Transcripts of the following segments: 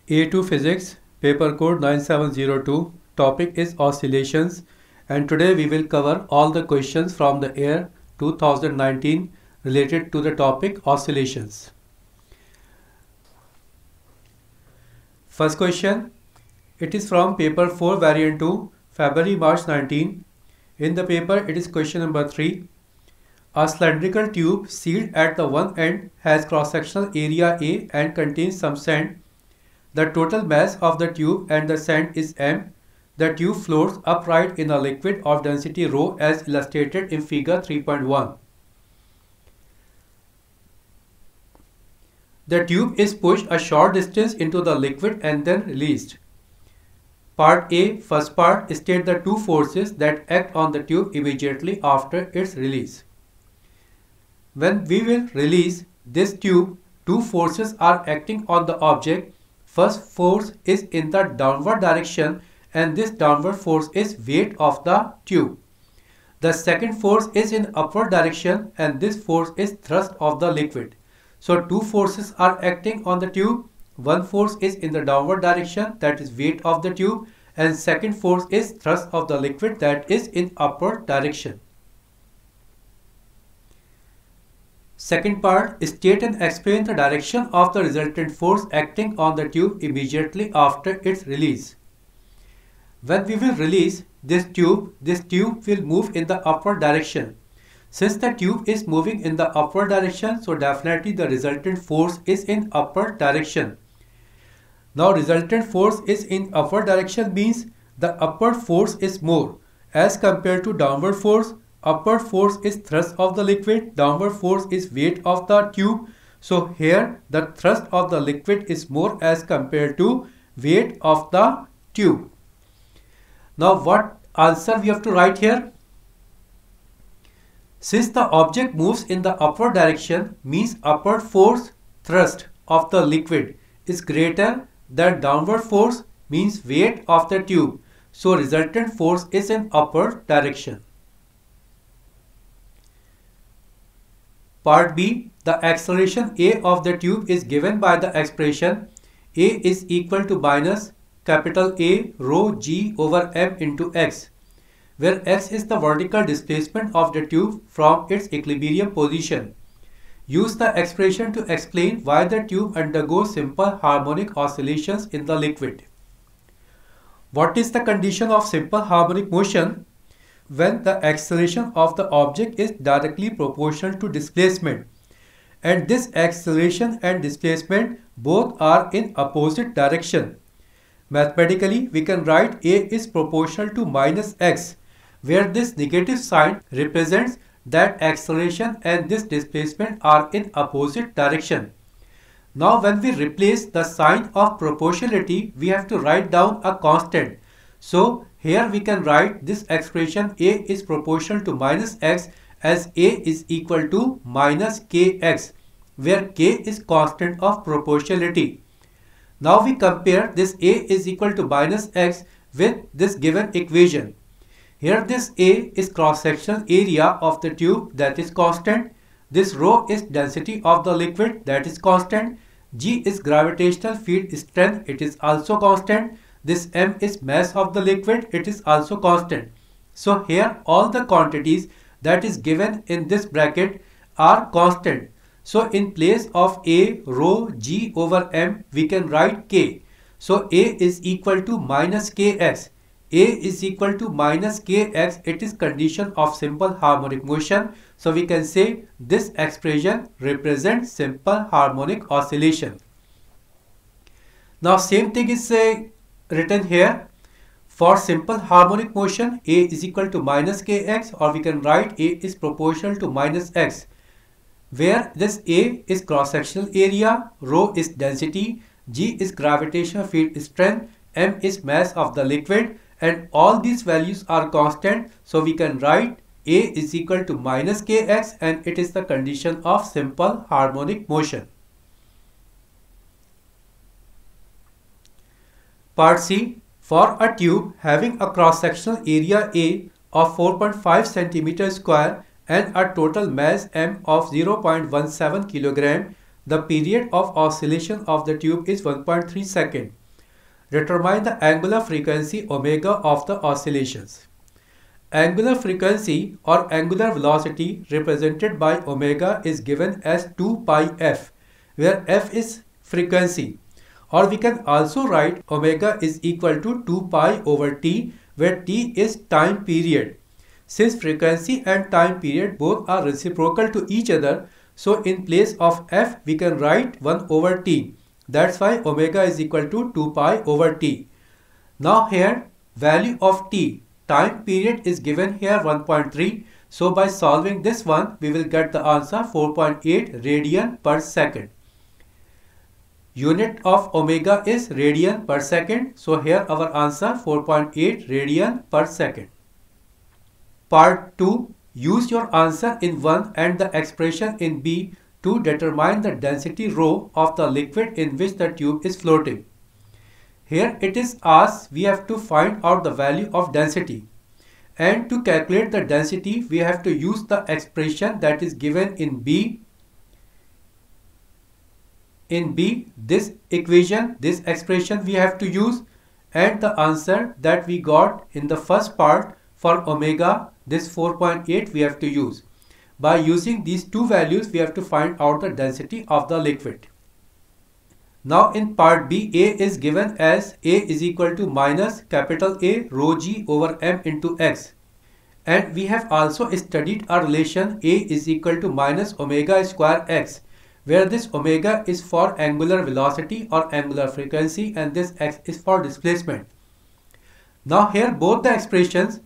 A2 Physics, paper code 9702, topic is oscillations, and today we will cover all the questions from the year 2019 related to the topic oscillations. First question, it is from paper 4 variant 2, February-March 19. In the paper it is question number 3. A cylindrical tube sealed at the one end has cross-sectional area A and contains some sand. The total mass of the tube and the sand is m. The tube floats upright in a liquid of density ρ as illustrated in figure 3.1. The tube is pushed a short distance into the liquid and then released. Part A, first part, state the two forces that act on the tube immediately after its release. When we will release this tube, two forces are acting on the object. First force is in the downward direction and this downward force is weight of the tube. The second force is in upward direction and this force is thrust of the liquid. So two forces are acting on the tube. One force is in the downward direction, that is weight of the tube, and second force is thrust of the liquid, that is in upward direction. Second part, state and explain the direction of the resultant force acting on the tube immediately after its release. When we will release this tube will move in the upward direction. Since the tube is moving in the upward direction, so definitely the resultant force is in upward direction. Now resultant force is in upward direction means the upward force is more as compared to downward force. Upward force is thrust of the liquid, downward force is weight of the tube. So here the thrust of the liquid is more as compared to weight of the tube. Now what answer we have to write here? Since the object moves in the upward direction means upward force thrust of the liquid is greater than downward force means weight of the tube. So resultant force is in upward direction. Part B, the acceleration A of the tube is given by the expression A is equal to minus capital A rho g over m into x, where x is the vertical displacement of the tube from its equilibrium position. Use the expression to explain why the tube undergoes simple harmonic oscillations in the liquid. What is the condition of simple harmonic motion? When the acceleration of the object is directly proportional to displacement, and this acceleration and displacement both are in opposite direction. Mathematically, we can write A is proportional to minus x, where this negative sign represents that acceleration and this displacement are in opposite direction. Now when we replace the sign of proportionality, we have to write down a constant. So here we can write this expression A is proportional to minus x as A is equal to minus kx, where k is constant of proportionality. Now we compare this A is equal to minus x with this given equation. Here this A is cross-sectional area of the tube, that is constant. This rho is density of the liquid, that is constant. G is gravitational field strength, it is also constant. This m is mass of the liquid, it is also constant. So here all the quantities that is given in this bracket are constant. So in place of A rho g over m, we can write k. So A is equal to minus kx. A is equal to minus kx, it is condition of simple harmonic motion. So we can say this expression represents simple harmonic oscillation. Now same thing is written here. For simple harmonic motion, A is equal to minus kx, or we can write A is proportional to minus x, where this A is cross-sectional area, rho is density, G is gravitational field strength, m is mass of the liquid, and all these values are constant. So we can write A is equal to minus kx, and it is the condition of simple harmonic motion. Part C, for a tube having a cross-sectional area A of 4.5 cm square and a total mass m of 0.17 kg, The period of oscillation of the tube is 1.3 seconds. Determine the angular frequency omega of the oscillations. Angular frequency or angular velocity represented by omega is given as 2 pi f, where f is frequency, or we can also write omega is equal to 2 pi over t, where t is time period. Since frequency and time period both are reciprocal to each other, so in place of f we can write 1 over t. That's why omega is equal to 2 pi over t. Now here value of t, time period, is given here 1.3. So by solving this one, we will get the answer 4.8 radian per second. Unit of omega is radian per second. So here our answer 4.8 radian per second. Part 2. Use your answer in 1 and the expression in B to determine the density rho of the liquid in which the tube is floating. Here it is asked we have to find out the value of density, and to calculate the density we have to use the expression that is given in B. In B, this equation, this expression we have to use, and the answer that we got in the first part for omega, this 4.8, we have to use. By using these two values we have to find out the density of the liquid. Now in part B, A is given as A is equal to minus capital A rho g over m into x. And we have also studied a relation A is equal to minus omega square x, where this omega is for angular velocity or angular frequency and this x is for displacement. Now here both the expressions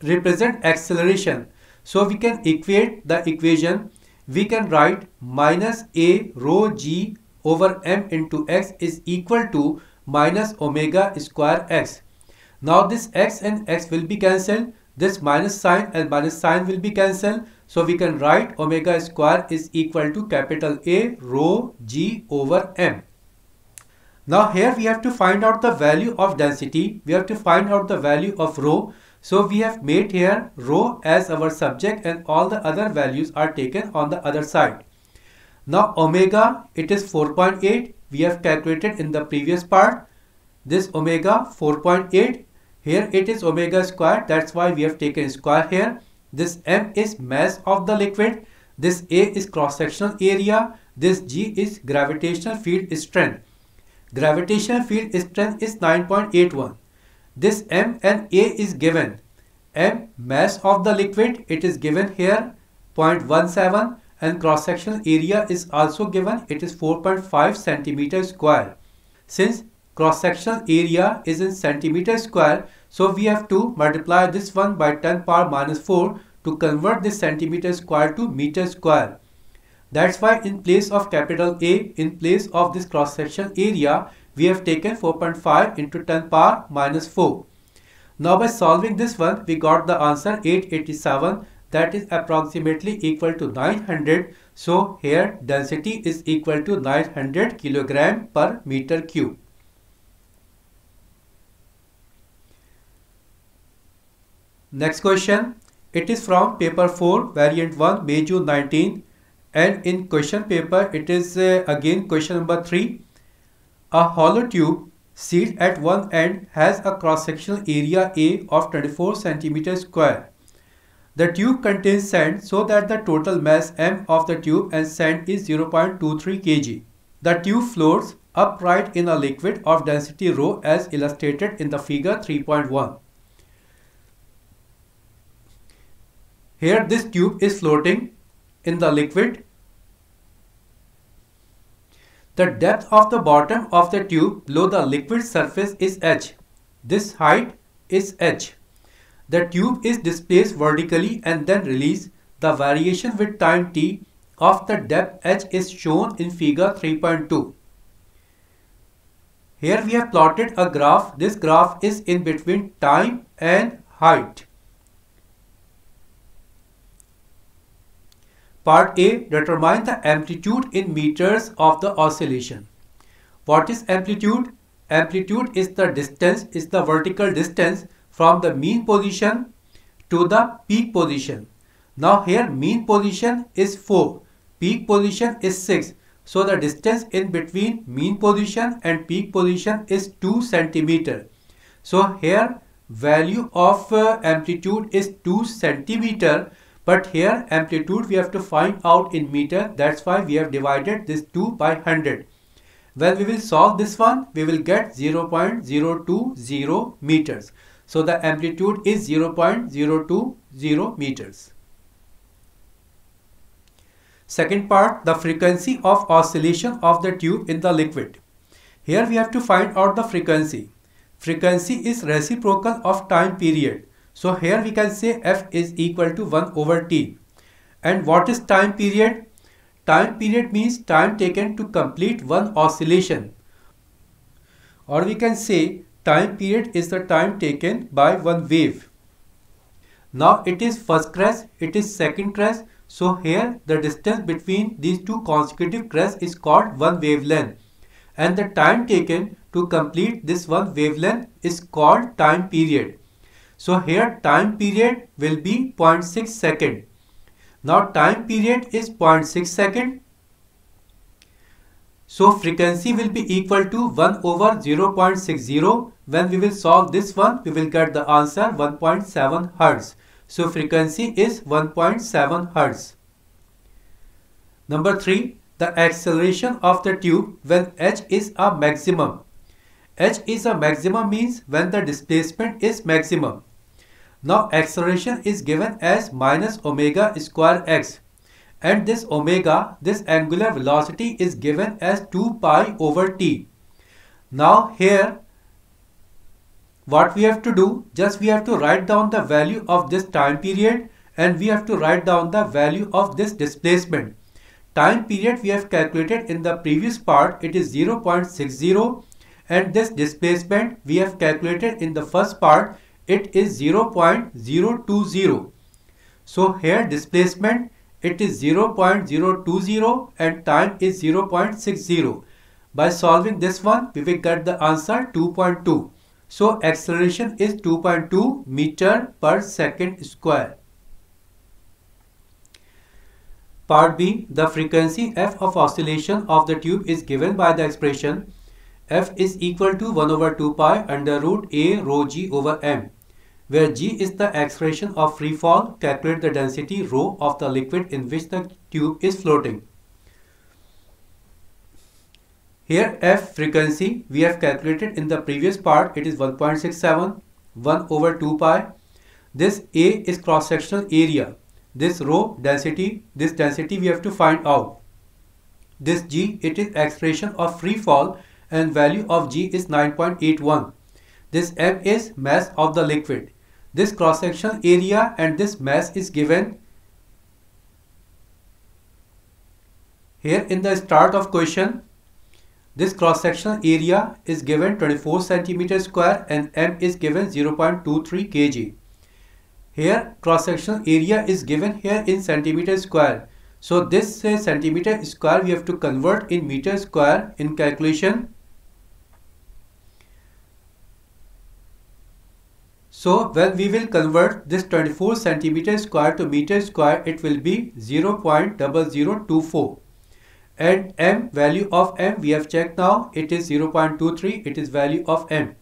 represent acceleration. So we can equate the equation. We can write minus A rho g over m into x is equal to minus omega square x. Now this x and x will be cancelled. This minus sign and minus sign will be cancelled. So we can write omega square is equal to capital A rho g over m. Now here we have to find out the value of density. We have to find out the value of rho. So we have made here rho as our subject and all the other values are taken on the other side. Now omega, it is 4.8. We have calculated in the previous part. This omega 4.8. Here it is omega square. That's why we have taken square here. This m is mass of the liquid. This A is cross-sectional area. This G is gravitational field strength. Gravitational field strength is 9.81. This m and A is given. M, mass of the liquid, it is given here 0.17, and cross-sectional area is also given. It is 4.5 centimeter square. Since cross-sectional area is in centimeter square, so we have to multiply this one by 10 power minus 4 to convert this centimeter square to meter square. That's why in place of capital A, in place of this cross-sectional area, we have taken 4.5 into 10 power minus 4. Now by solving this one, we got the answer 887, that is approximately equal to 900. So here density is equal to 900 kilogram per meter cube. Next question. It is from paper 4, variant 1, May June 19, and in question paper it is again question number 3. A hollow tube sealed at one end has a cross-sectional area A of 24 cm square. The tube contains sand so that the total mass m of the tube and sand is 0.23 kg. The tube floats upright in a liquid of density rho as illustrated in the figure 3.1. Here this tube is floating in the liquid. The depth of the bottom of the tube below the liquid surface is h. This height is h. The tube is displaced vertically and then released. The variation with time t of the depth h is shown in figure 3.2. Here we have plotted a graph. This graph is in between time and height. Part A. Determine the amplitude in meters of the oscillation. What is amplitude? Amplitude is the distance, is the vertical distance from the mean position to the peak position. Now here mean position is 4, peak position is 6. So the distance in between mean position and peak position is 2 centimeter. So here value of amplitude is 2 centimeter, but here amplitude we have to find out in meter. That's why we have divided this 2 by 100. When we will solve this one, we will get 0.020 meters. So the amplitude is 0.020 meters. Second part, the frequency of oscillation of the tube in the liquid. Here we have to find out the frequency. Frequency is reciprocal of time period. So here we can say F is equal to 1 over T. And what is time period? Time period means time taken to complete one oscillation. Or we can say time period is the time taken by one wave. Now it is first crest, it is second crest. So here the distance between these two consecutive crests is called one wavelength. And the time taken to complete this one wavelength is called time period. So here time period will be 0.6 second. Now time period is 0.6 second. So frequency will be equal to 1 over 0.60. When we will solve this one, we will get the answer 1.7 Hertz. So frequency is 1.7 Hertz. Number 3. The acceleration of the tube when h is a maximum. H is a maximum means when the displacement is maximum. Now acceleration is given as minus omega square x. And this omega, this angular velocity is given as 2 pi over t. Now here what we have to do, just we have to write down the value of this time period and we have to write down the value of this displacement. Time period we have calculated in the previous part, it is 0.60, and this displacement we have calculated in the first part, it is 0.020. So here displacement it is 0.020 and time is 0.60. By solving this one we will get the answer 2.2. So acceleration is 2.2 meter per second square. Part B, the frequency f of oscillation of the tube is given by the expression f is equal to 1 over 2 pi under root a rho g over m, where g is the acceleration of free fall. Calculate the density rho of the liquid in which the tube is floating. Here f frequency we have calculated in the previous part, it is 1.67, 1 over 2 pi. This A is cross-sectional area. This rho density, this density we have to find out. This G, it is acceleration of free fall and value of G is 9.81. This M is mass of the liquid. This cross-sectional area and this mass is given here in the start of question. This cross-sectional area is given 24 centimeter square and M is given 0.23 kg. Here cross-sectional area is given here in centimeter square. So this centimeter square we have to convert in meter square in calculation. So when we will convert this 24 centimeter square to meter square, it will be 0.0024. And M, value of M we have checked now, it is 0.23, it is value of M.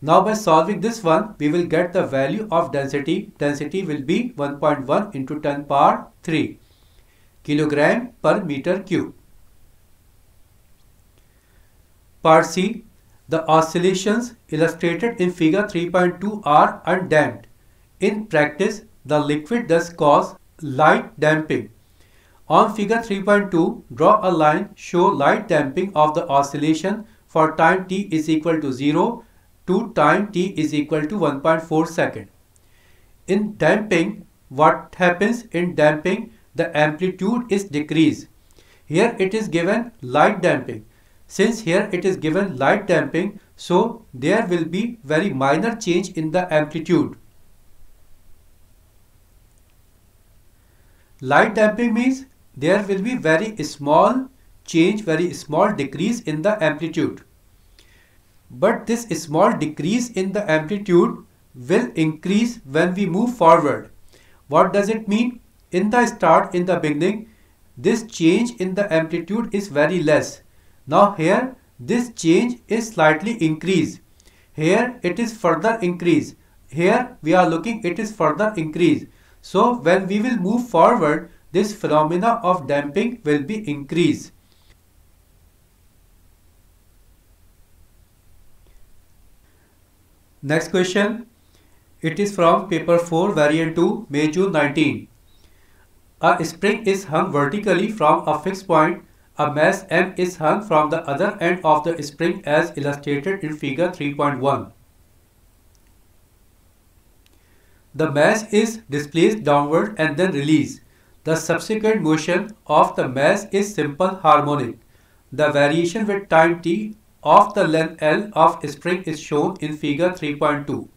Now by solving this one, we will get the value of density. Density will be 1.1 into 10 power 3 kilogram per meter cube. Part C. The oscillations illustrated in figure 3.2 are undamped. In practice, the liquid does cause light damping. On figure 3.2, draw a line, show light damping of the oscillation for time t is equal to 0 to time t is equal to 1.4 second. In damping, what happens in damping? The amplitude is decreased. Here it is given light damping. Since here it is given light damping, so there will be very minor change in the amplitude. Light damping means there will be very small change, very small decrease in the amplitude. But this small decrease in the amplitude will increase when we move forward. What does it mean? In the start, in the beginning, this change in the amplitude is very less. Now here this change is slightly increased. Here it is further increased. Here we are looking it is further increased. So when we will move forward, this phenomena of damping will be increased. Next question. It is from paper 4 variant 2 May June 19. A spring is hung vertically from a fixed point. A mass M is hung from the other end of the spring as illustrated in figure 3.1. The mass is displaced downward and then released. The subsequent motion of the mass is simple harmonic. The variation with time t of the length L of spring is shown in figure 3.2.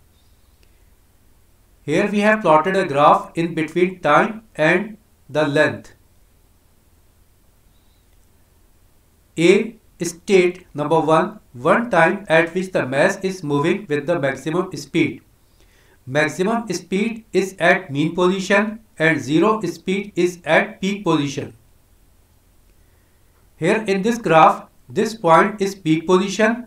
Here we have plotted a graph in between time and the length. A state number 1 time at which the mass is moving with the maximum speed. Maximum speed is at mean position and 0 speed is at peak position. Here in this graph, this point is peak position.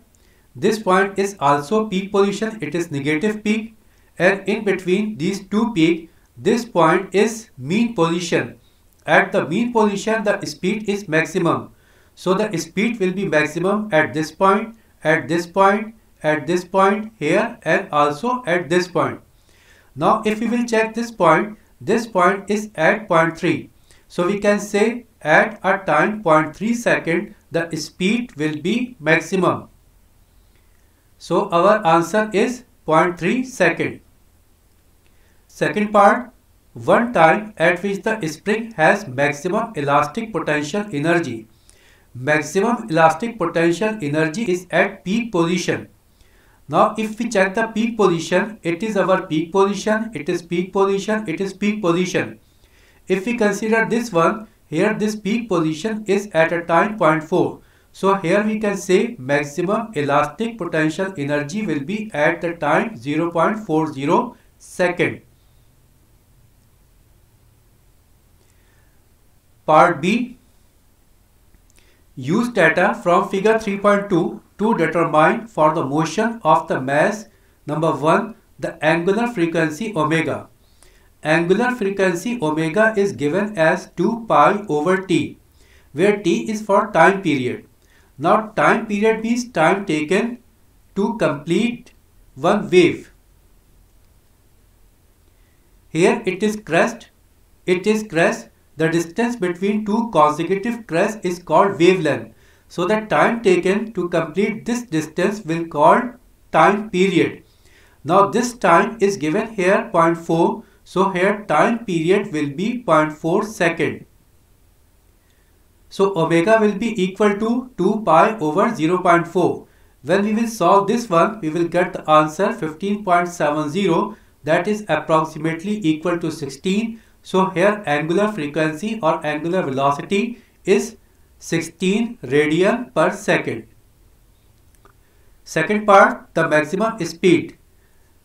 This point is also peak position. It is negative peak. And in between these two peaks, this point is mean position. At the mean position, the speed is maximum. So the speed will be maximum at this point, at this point, at this point here, and also at this point. Now if we will check this point is at 0.3. So we can say at a time 0.3 second, the speed will be maximum. So our answer is 0.3 second. Second part, 1 time at which the spring has maximum elastic potential energy. Maximum elastic potential energy is at peak position. Now if we check the peak position, it is our peak position, it is peak position, it is peak position. If we consider this one, here this peak position is at a time 0.4. So here we can say maximum elastic potential energy will be at the time 0.40 second. Part B. Use data from figure 3.2 to determine for the motion of the mass number 1 the angular frequency omega. Angular frequency omega is given as 2 pi over t, where t is for time period. Now time period means time taken to complete one wave. Here it is crest. The distance between two consecutive crests is called wavelength. So the time taken to complete this distance will called time period. Now this time is given here 0.4. So here time period will be 0.4 second. So omega will be equal to 2 pi over 0.4. When we will solve this one, we will get the answer 15.70, that is approximately equal to 16. So here angular frequency or angular velocity is 16 radian per second. Second part, the maximum speed.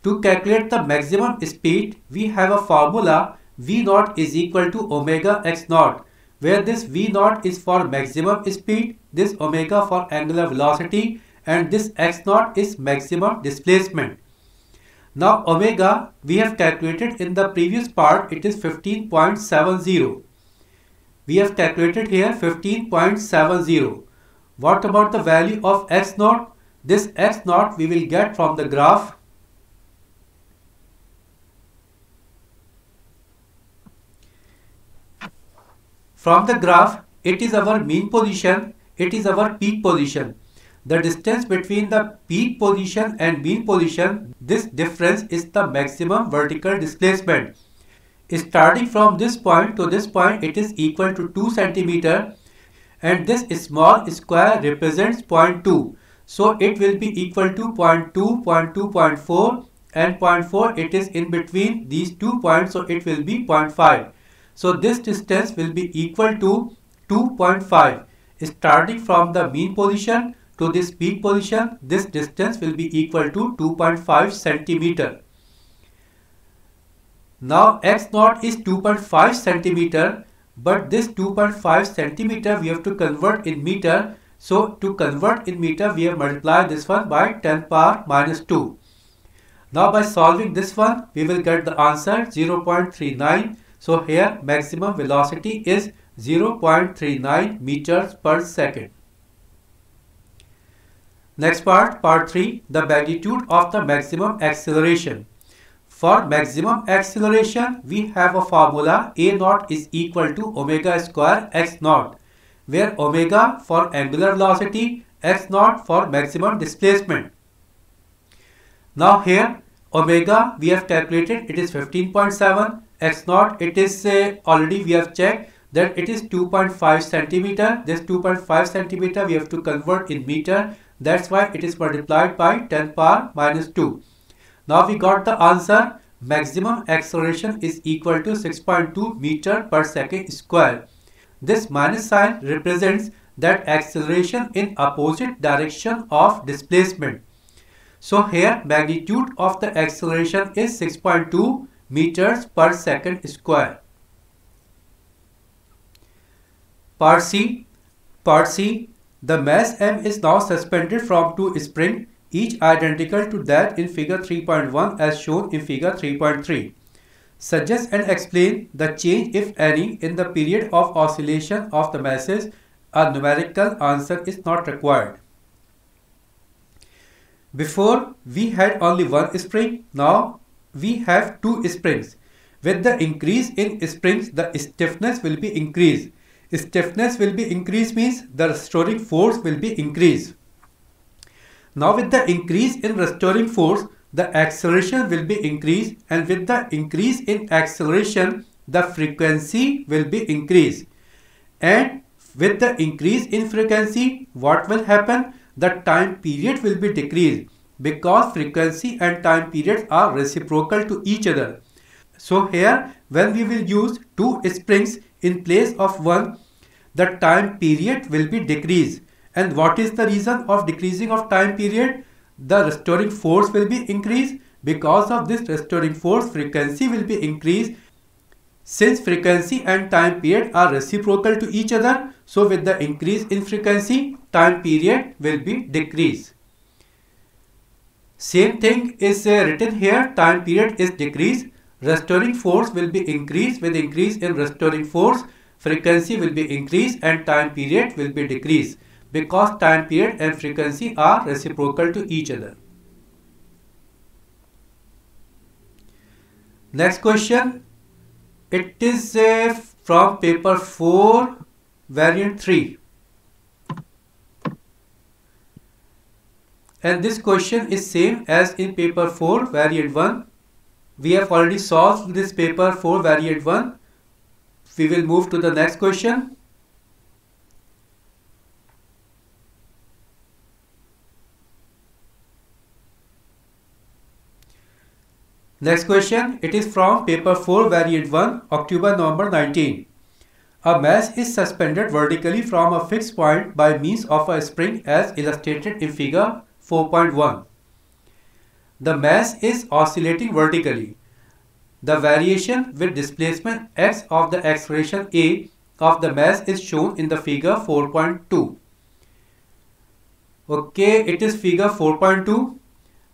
To calculate the maximum speed, we have a formula V0 is equal to omega x0, where this V0 is for maximum speed, this omega for angular velocity, and this x0 is maximum displacement. Now omega we have calculated in the previous part, it is 15.70. We have calculated here 15.70. What about the value of x0? This x0 we will get from the graph. From the graph, it is our mean position, it is our peak position. The distance between the peak position and mean position, this difference is the maximum vertical displacement. Starting from this point to this point, it is equal to 2 cm, and this small square represents 0.2. So it will be equal to 0.2, 0.2, 0.4, and 0.4 it is in between these 2 points, so it will be 0.5. So this distance will be equal to 2.5. Starting from the mean position to this peak position, this distance will be equal to 2.5 centimeter. Now x0 is 2.5 centimeter. but this 2.5 centimeter we have to convert in meter. So to convert in meter, we have multiplied this one by 10 power minus 2. Now by solving this one, we will get the answer 0.39. So here maximum velocity is 0.39 meters per second. Next part, part 3, the magnitude of the maximum acceleration. For maximum acceleration, we have a formula A naught is equal to omega square x naught, where omega for angular velocity, x naught for maximum displacement. Now here omega we have calculated, it is 15.7, x naught it is already we have checked that it is 2.5 centimeter. This 2.5 centimeter we have to convert in meter. That's why it is multiplied by 10 power minus 2. Now we got the answer. Maximum acceleration is equal to 6.2 meter per second square. This minus sign represents that acceleration in opposite direction of displacement. So here magnitude of the acceleration is 6.2 meters per second square. Part C. The mass M is now suspended from two springs, each identical to that in figure 3.1 as shown in figure 3.3. Suggest and explain the change, if any, in the period of oscillation of the masses. A numerical answer is not required. Before we had only one spring, now we have two springs. With the increase in springs, the stiffness will be increased. Stiffness will be increased means the restoring force will be increased. Now with the increase in restoring force, the acceleration will be increased, and with the increase in acceleration, the frequency will be increased. And with the increase in frequency, what will happen? The time period will be decreased, because frequency and time period are reciprocal to each other. So here when we will use two springs in place of one, the time period will be decreased. And what is the reason of decreasing of time period? The restoring force will be increased. Because of this restoring force, frequency will be increased. Since frequency and time period are reciprocal to each other, so with the increase in frequency, time period will be decreased. Same thing is written here, time period is decreased. Restoring force will be increased. With increase in restoring force, frequency will be increased and time period will be decreased, because time period and frequency are reciprocal to each other. Next question. It is from paper 4, variant 3. And this question is same as in paper 4, variant 1. We have already solved this paper 4, variant 1. We will move to the next question. Next question, it is from paper 4, variant 1, October, November 19. A mass is suspended vertically from a fixed point by means of a spring as illustrated in figure 4.1. The mass is oscillating vertically. The variation with displacement x of the acceleration A of the mass is shown in the figure 4.2. Okay, it is figure 4.2.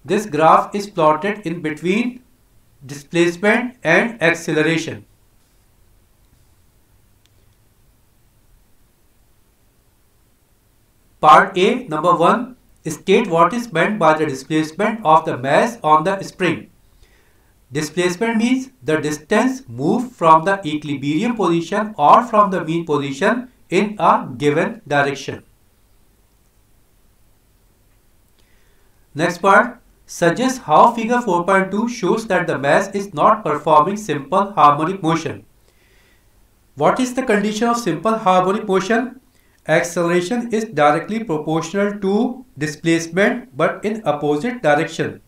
This graph is plotted in between displacement and acceleration. Part A, number 1. State what is meant by the displacement of the mass on the spring. Displacement means the distance moved from the equilibrium position or from the mean position in a given direction. Next part. Suggest how figure 4.2 shows that the mass is not performing simple harmonic motion. What is the condition of simple harmonic motion? Acceleration is directly proportional to displacement but in opposite direction.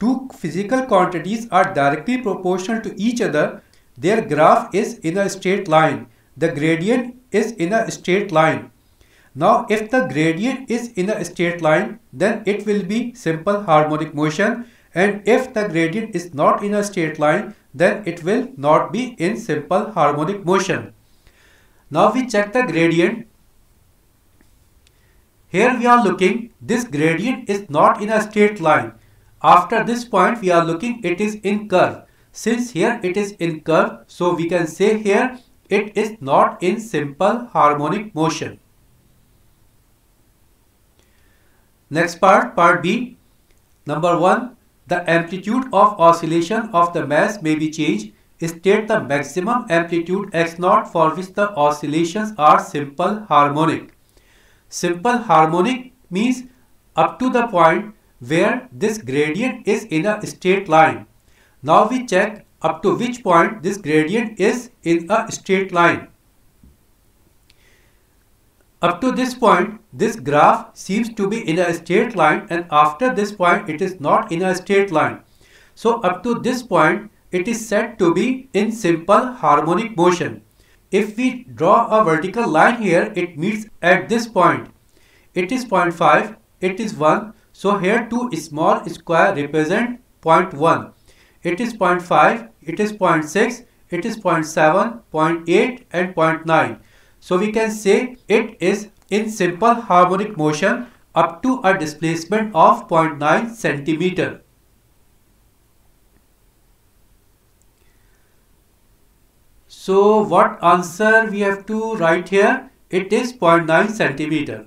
Two physical quantities are directly proportional to each other. Their graph is in a straight line. The gradient is in a straight line. Now if the gradient is in a straight line, then it will be simple harmonic motion, and if the gradient is not in a straight line, then it will not be in simple harmonic motion. Now we check the gradient. Here we are looking, this gradient is not in a straight line. After this point we are looking, it is in curve. Since here it is in curve, so we can say here it is not in simple harmonic motion. Next part, part B. Number 1. The amplitude of oscillation of the mass may be changed. State the maximum amplitude x0 for which the oscillations are simple harmonic. Simple harmonic means up to the point where this gradient is in a straight line. Now we check up to which point this gradient is in a straight line. Up to this point, this graph seems to be in a straight line, and after this point it is not in a straight line. So up to this point it is said to be in simple harmonic motion. If we draw a vertical line here, it meets at this point. It is 0.5, it is 1. So here two small square represent 0.1. It is 0.5, it is 0.6, it is 0.7, 0.8 and 0.9. So we can say it is in simple harmonic motion up to a displacement of 0.9 centimeter. So what answer we have to write here? It is 0.9 centimeter.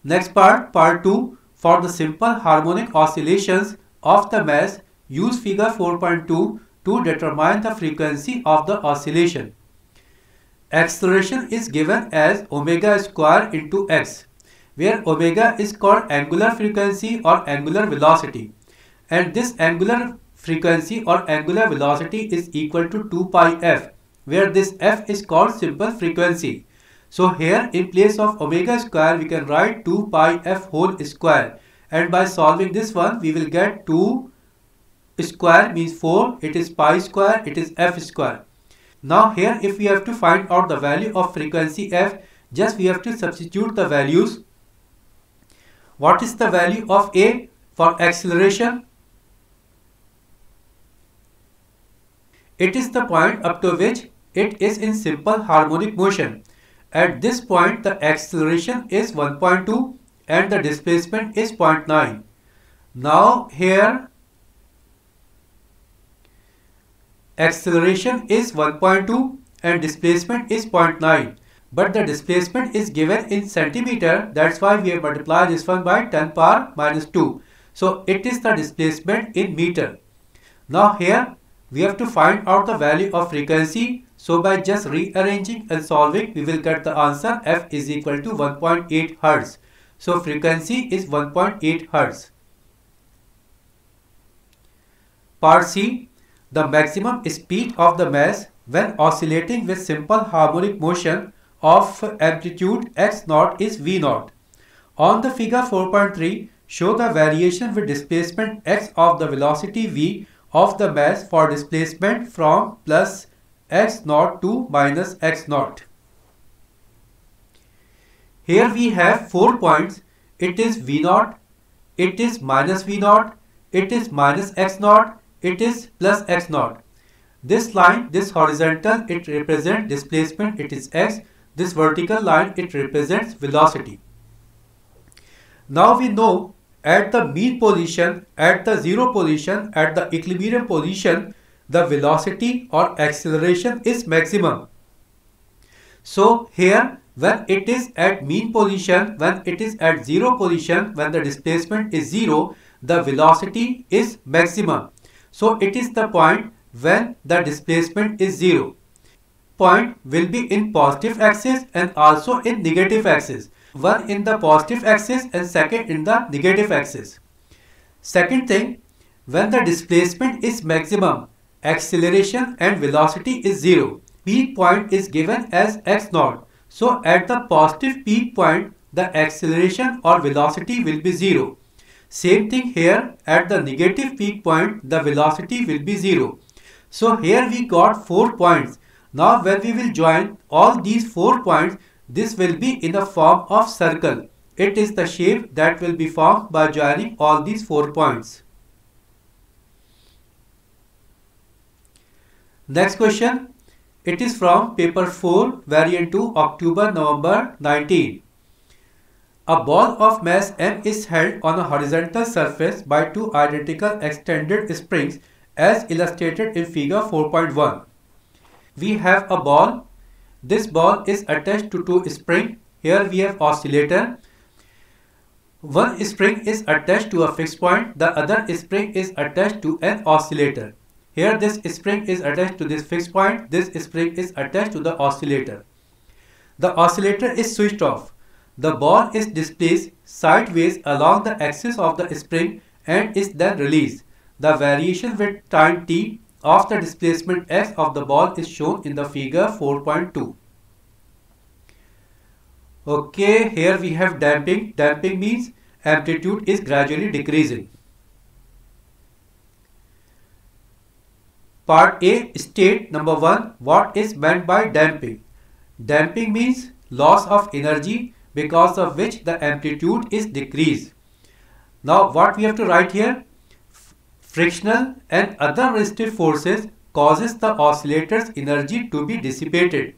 Next part, part 2. For the simple harmonic oscillations of the mass, use figure 4.2 to determine the frequency of the oscillation. Acceleration is given as omega square into x, where omega is called angular frequency or angular velocity, and this angular frequency or angular velocity is equal to 2 pi f, where this f is called simple frequency. So here in place of omega square we can write 2 pi f whole square, and by solving this one we will get 2 square means 4, it is pi square, it is f square. Now here if we have to find out the value of frequency f, just we have to substitute the values. What is the value of a for acceleration? It is the point up to which it is in simple harmonic motion. At this point the acceleration is 1.2 and the displacement is 0.9. Now here acceleration is 1.2 and displacement is 0.9, but the displacement is given in centimeter, that's why we have multiplied this one by 10 power minus 2. So it is the displacement in meter. Now here we have to find out the value of frequency. So by just rearranging and solving we will get the answer f is equal to 1.8 Hertz. So frequency is 1.8 Hertz. Part C. The maximum speed of the mass when oscillating with simple harmonic motion of amplitude x0 is v0. On the figure 4.3, show the variation with displacement x of the velocity v of the mass for displacement from plus x0 to minus x0. Here we have 4 points. It is v0, it is minus v0, it is minus x0, it is plus x0. This line, this horizontal, it represents displacement, it is x. This vertical line, it represents velocity. Now we know at the mean position, at the zero position, at the equilibrium position, the velocity or acceleration is maximum. So here when it is at mean position, when it is at zero position, when the displacement is 0, the velocity is maximum. So it is the point when the displacement is 0. Point will be in positive axis and also in negative axis. One in the positive axis and second in the negative axis. Second thing, when the displacement is maximum, acceleration and velocity is 0. Peak point is given as x0. So at the positive peak point, the acceleration or velocity will be 0. Same thing here, at the negative peak point, the velocity will be 0. So here we got 4 points. Now when we will join all these 4 points, this will be in the form of circle. It is the shape that will be formed by joining all these 4 points. Next question. It is from paper 4 variant 2 October-November 19. A ball of mass m is held on a horizontal surface by two identical extended springs as illustrated in figure 4.1. We have a ball. This ball is attached to two springs. Here we have oscillator. One spring is attached to a fixed point. The other spring is attached to an oscillator. Here this spring is attached to this fixed point. This spring is attached to the oscillator. The oscillator is switched off. The ball is displaced sideways along the axis of the spring and is then released. The variation with time t of the displacement x of the ball is shown in the figure 4.2. Okay, here we have damping. Damping means amplitude is gradually decreasing. Part A, state number 1. What is meant by damping? Damping means loss of energy because of which the amplitude is decreased. Now what we have to write here? Frictional and other resistive forces causes the oscillator's energy to be dissipated.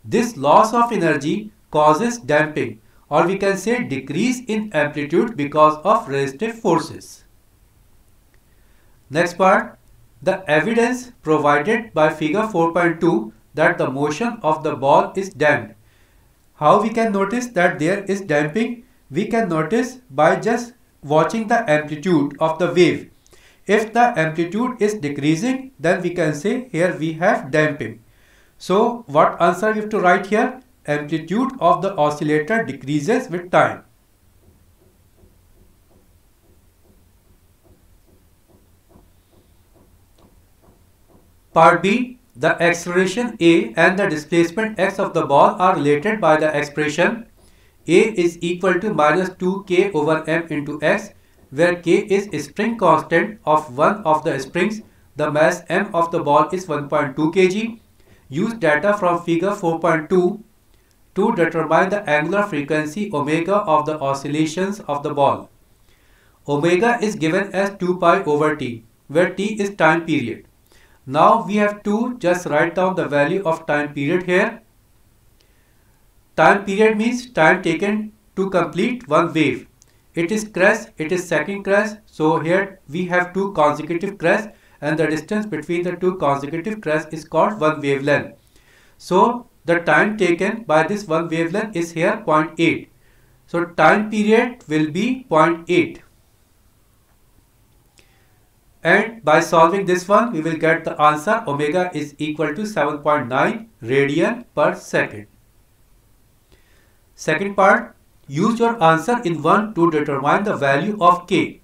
This loss of energy causes damping, or we can say decrease in amplitude because of resistive forces. Next part, the evidence provided by figure 4.2 that the motion of the ball is damped. How we can notice that there is damping? We can notice by just watching the amplitude of the wave. If the amplitude is decreasing, then we can say here we have damping. So what answer we have to write here? Amplitude of the oscillator decreases with time. Part B, the acceleration A and the displacement x of the ball are related by the expression A is equal to minus 2k over m into x, where k is spring constant of one of the springs. The mass m of the ball is 1.2 kg. Use data from figure 4.2 to determine the angular frequency omega of the oscillations of the ball. Omega is given as 2 pi over t, where t is time period. Now we have to just write down the value of time period here. Time period means time taken to complete one wave. It is crest, it is second crest. So here we have two consecutive crests and the distance between the two consecutive crests is called one wavelength. So the time taken by this one wavelength is here 0.8. So time period will be 0.8. And by solving this one, we will get the answer omega is equal to 7.9 radian per second. Second part, use your answer in 1 to determine the value of k.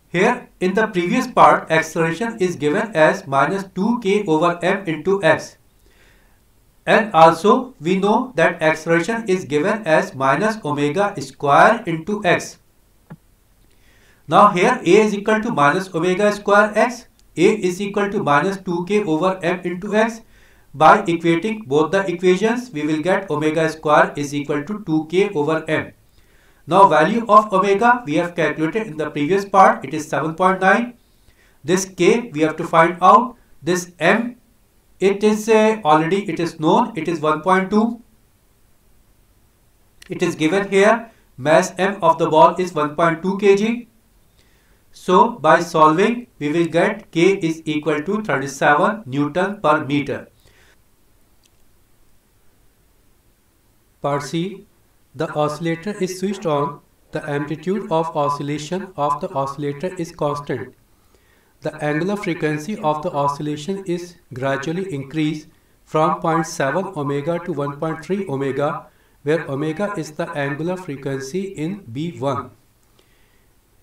Here in the previous part, acceleration is given as minus 2k over m into x. And also we know that acceleration is given as minus omega square into x. Now here a is equal to minus omega square x, a is equal to minus 2k over m into x. By equating both the equations, we will get omega square is equal to 2k over m. Now value of omega we have calculated in the previous part, it is 7.9. This k we have to find out. This m, it is already it is known, it is 1.2. It is given here, mass m of the ball is 1.2 kg. So by solving, we will get k is equal to 37 Newton per meter. Part C, the oscillator is switched on. The amplitude of oscillation of the oscillator is constant. The angular frequency of the oscillation is gradually increased from 0.7 omega to 1.3 omega, where omega is the angular frequency in B1.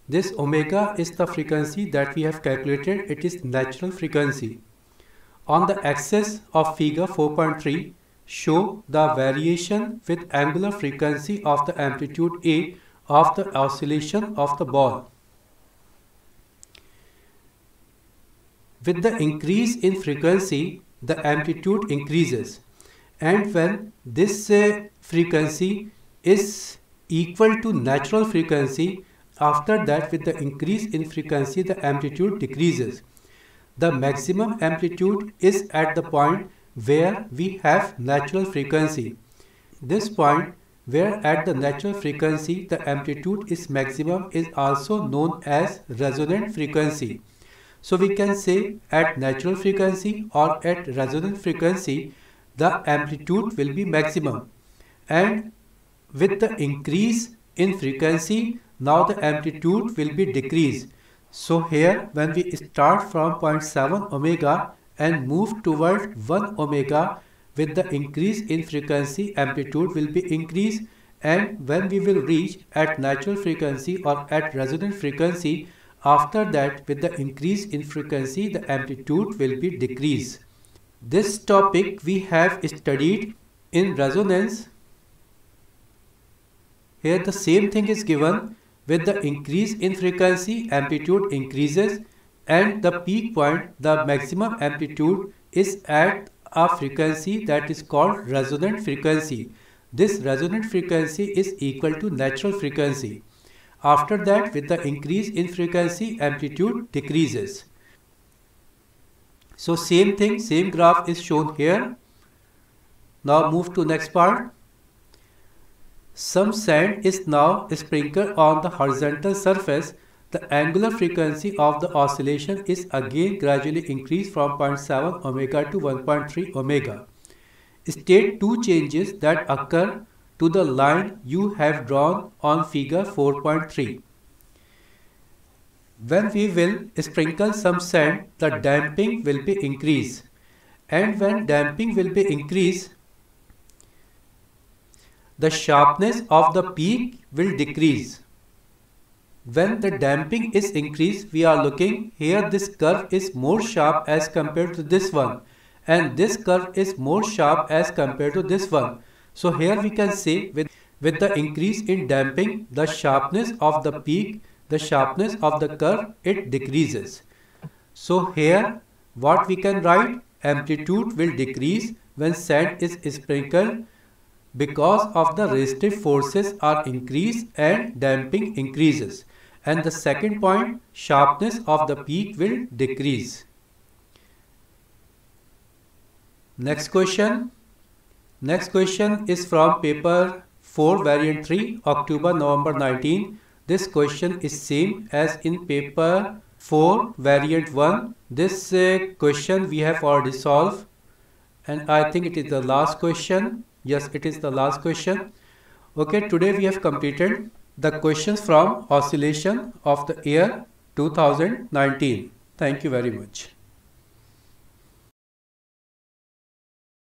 This omega is the frequency that we have calculated. It is natural frequency. On the axis of figure 4.3, show the variation with angular frequency of the amplitude A of the oscillation of the ball. With the increase in frequency, the amplitude increases, and when this frequency is equal to natural frequency, after that with the increase in frequency the amplitude decreases. the maximum amplitude is at the point where we have natural frequency. This point where at the natural frequency the amplitude is maximum is also known as resonant frequency. So we can say at natural frequency or at resonant frequency the amplitude will be maximum, and with the increase in frequency now the amplitude will be decreased. So here when we start from 0.7 omega and move toward 1 omega, with the increase in frequency amplitude will be increased, and when we will reach at natural frequency or at resonant frequency, after that with the increase in frequency the amplitude will be decreased. This topic we have studied in resonance. Here the same thing is given. With the increase in frequency amplitude increases, and the peak point, the maximum amplitude, is at a frequency that is called resonant frequency. This resonant frequency is equal to natural frequency. After that with the increase in frequency amplitude decreases. So same thing, same graph is shown here. Now move to next part. Some sand is now sprinkled on the horizontal surface. The angular frequency of the oscillation is again gradually increased from 0.7 omega to 1.3 omega. State two changes that occur to the line you have drawn on figure 4.3. When we will sprinkle some sand, the damping will be increased, and when damping will be increased, the sharpness of the peak will decrease. When the damping is increased, we are looking here, this curve is more sharp as compared to this one, and this curve is more sharp as compared to this one. So here we can say with the increase in damping, the sharpness of the peak, the sharpness of the curve, it decreases. So here what we can write, amplitude will decrease when sand is sprinkled because of the resistive forces are increased and damping increases. And the second point, sharpness of the peak will decrease. Next question. Next question is from paper 4 variant 3, October November 19. This question is same as in paper 4 variant 1. This question we have already solved, and I think it is the last question. Yes, it is the last question. Okay, today we have completed the questions from Oscillation of the Year 2019. Thank you very much.